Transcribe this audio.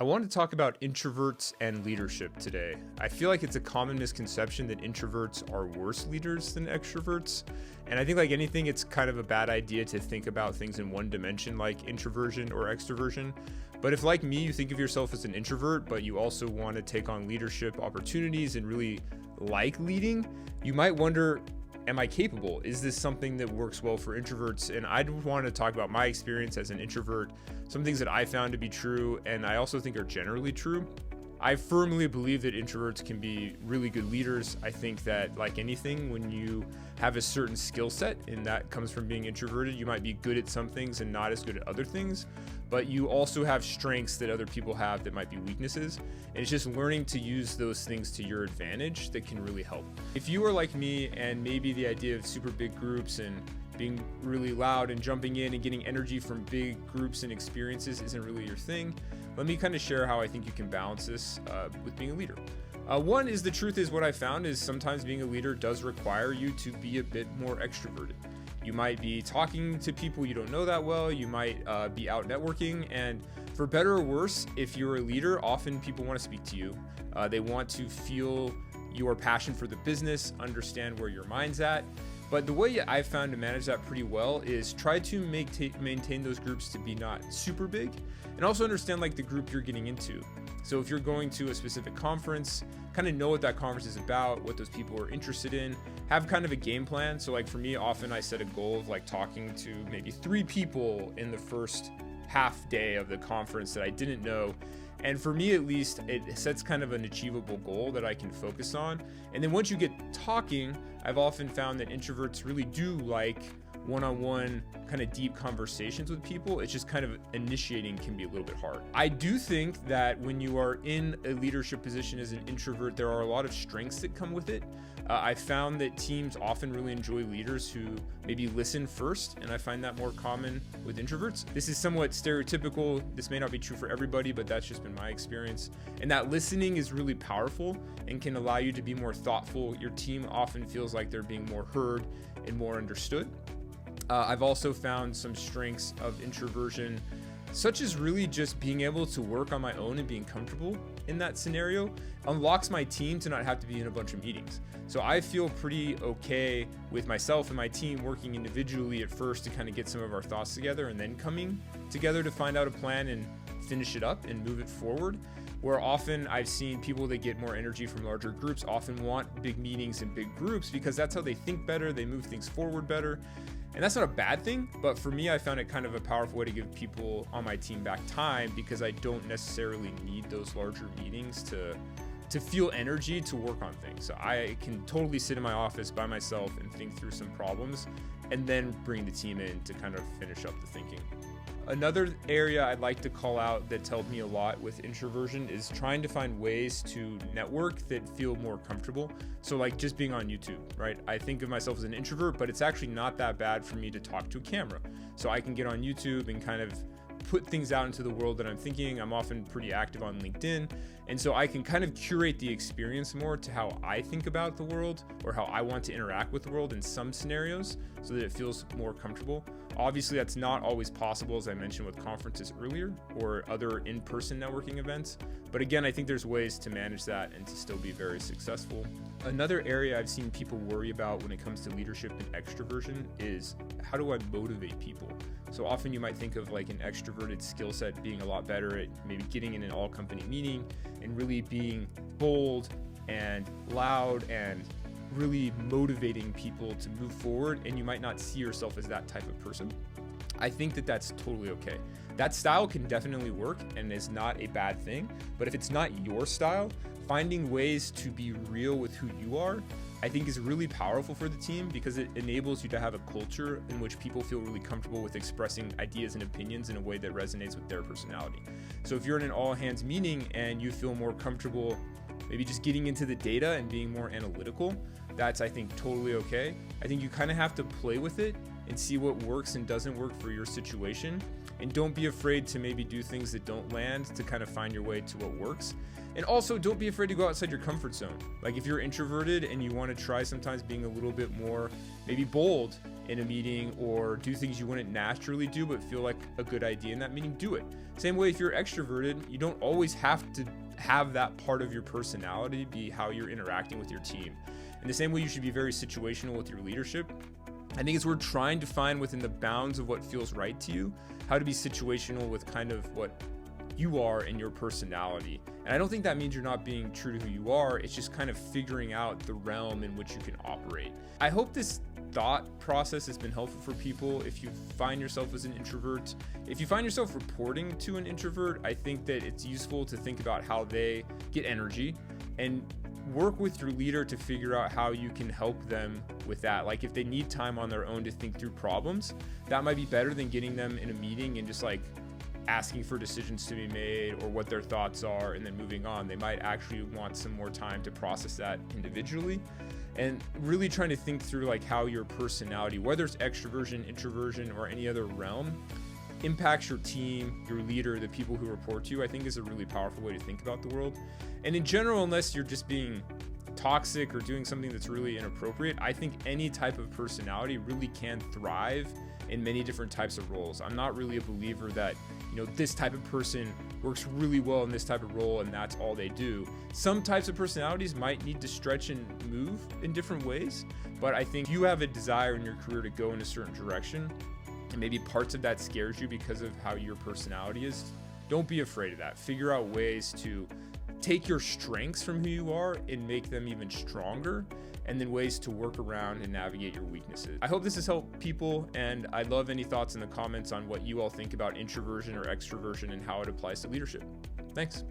I want to talk about introverts and leadership today. I feel like it's a common misconception that introverts are worse leaders than extroverts. And I think like anything, it's kind of a bad idea to think about things in one dimension like introversion or extroversion. But if like me, you think of yourself as an introvert, but you also want to take on leadership opportunities and really like leading, you might wonder, am I capable? Is this something that works well for introverts? And I want to talk about my experience as an introvert, some things that I found to be true, and I also think are generally true. I firmly believe that introverts can be really good leaders. I think that, like anything, when you have a certain skill set, and that comes from being introverted, you might be good at some things and not as good at other things, but you also have strengths that other people have that might be weaknesses. And it's just learning to use those things to your advantage that can really help. If you are like me and maybe the idea of super big groups and being really loud and jumping in and getting energy from big groups and experiences isn't really your thing, let me kind of share how I think you can balance this with being a leader. One is, the truth is, what I found is sometimes being a leader does require you to be a bit more extroverted. You might be talking to people you don't know that well, you might be out networking, and for better or worse, if you're a leader, often people want to speak to you. They want to feel your passion for the business, understand where your mind's at. But the way I've found to manage that pretty well is try to maintain those groups to be not super big, and also understand like the group you're getting into. So if you're going to a specific conference, kind of know what that conference is about, what those people are interested in, have kind of a game plan. So like for me, often I set a goal of like talking to maybe 3 people in the first half day of the conference that I didn't know. And for me, at least, it sets kind of an achievable goal that I can focus on. And then once you get talking, I've often found that introverts really do like one-on-one kind of deep conversations with people. It's just kind of initiating can be a little bit hard. I do think that when you are in a leadership position as an introvert, there are a lot of strengths that come with it. I found that teams often really enjoy leaders who maybe listen first, and I find that more common with introverts. This is somewhat stereotypical. This may not be true for everybody, but that's just been my experience. And that listening is really powerful and can allow you to be more thoughtful. Your team often feels like they're being more heard and more understood. I've also found some strengths of introversion, such as really just being able to work on my own and being comfortable in that scenario unlocks my team to not have to be in a bunch of meetings. So I feel pretty okay with myself and my team working individually at first to kind of get some of our thoughts together, and then coming together to find out a plan and finish it up and move it forward. Where often I've seen people that get more energy from larger groups often want big meetings and big groups because that's how they think better, they move things forward better. And that's not a bad thing, but for me, I found it kind of a powerful way to give people on my team back time, because I don't necessarily need those larger meetings to feel energy to work on things. So I can totally sit in my office by myself and think through some problems, and then bring the team in to kind of finish up the thinking. Another area I'd like to call out that's helped me a lot with introversion is trying to find ways to network that feel more comfortable. So like just being on YouTube, right? I think of myself as an introvert, but it's actually not that bad for me to talk to a camera. So I can get on YouTube and kind of put things out into the world that I'm thinking. I'm often pretty active on LinkedIn. And so I can kind of curate the experience more to how I think about the world, or how I want to interact with the world in some scenarios, so that it feels more comfortable. Obviously, that's not always possible, as I mentioned with conferences earlier, or other in-person networking events. But again, I think there's ways to manage that and to still be very successful. Another area I've seen people worry about when it comes to leadership and extroversion is, how do I motivate people? So often you might think of like an extroverted skill set being a lot better at maybe getting in an all-company meeting and really being bold and loud and really motivating people to move forward, and you might not see yourself as that type of person. I think that that's totally okay. That style can definitely work and is not a bad thing, but if it's not your style, finding ways to be real with who you are, I think is really powerful for the team, because it enables you to have a culture in which people feel really comfortable with expressing ideas and opinions in a way that resonates with their personality. So if you're in an all hands meeting and you feel more comfortable maybe just getting into the data and being more analytical, that's, I think, totally okay. I think you kind of have to play with it and see what works and doesn't work for your situation. and don't be afraid to maybe do things that don't land to kind of find your way to what works. And also, don't be afraid to go outside your comfort zone. Like if you're introverted and you want to try sometimes being a little bit more maybe bold in a meeting, or do things you wouldn't naturally do but feel like a good idea in that meeting, do it. Same way if you're extroverted, you don't always have to have that part of your personality be how you're interacting with your team. In the same way, you should be very situational with your leadership. I think it's worth trying to find within the bounds of what feels right to you, how to be situational with kind of what you are and your personality. And I don't think that means you're not being true to who you are. It's just kind of figuring out the realm in which you can operate. I hope this thought process has been helpful for people. If you find yourself as an introvert, if you find yourself reporting to an introvert, I think that it's useful to think about how they get energy and work with your leader to figure out how you can help them with that. Like if they need time on their own to think through problems, that might be better than getting them in a meeting and just like asking for decisions to be made or what their thoughts are and then moving on. They might actually want some more time to process that individually, and really trying to think through like how your personality, whether it's extroversion, introversion, or any other realm, impacts your team, your leader, the people who report to you, I think is a really powerful way to think about the world. And in general, unless you're just being toxic or doing something that's really inappropriate, I think any type of personality really can thrive in many different types of roles. I'm not really a believer that, this type of person works really well in this type of role and that's all they do. Some types of personalities might need to stretch and move in different ways, but I think you have a desire in your career to go in a certain direction, and maybe parts of that scares you because of how your personality is. Don't be afraid of that. Figure out ways to take your strengths from who you are and make them even stronger, and then ways to work around and navigate your weaknesses. I hope this has helped people, and I'd love any thoughts in the comments on what you all think about introversion or extroversion and how it applies to leadership. Thanks.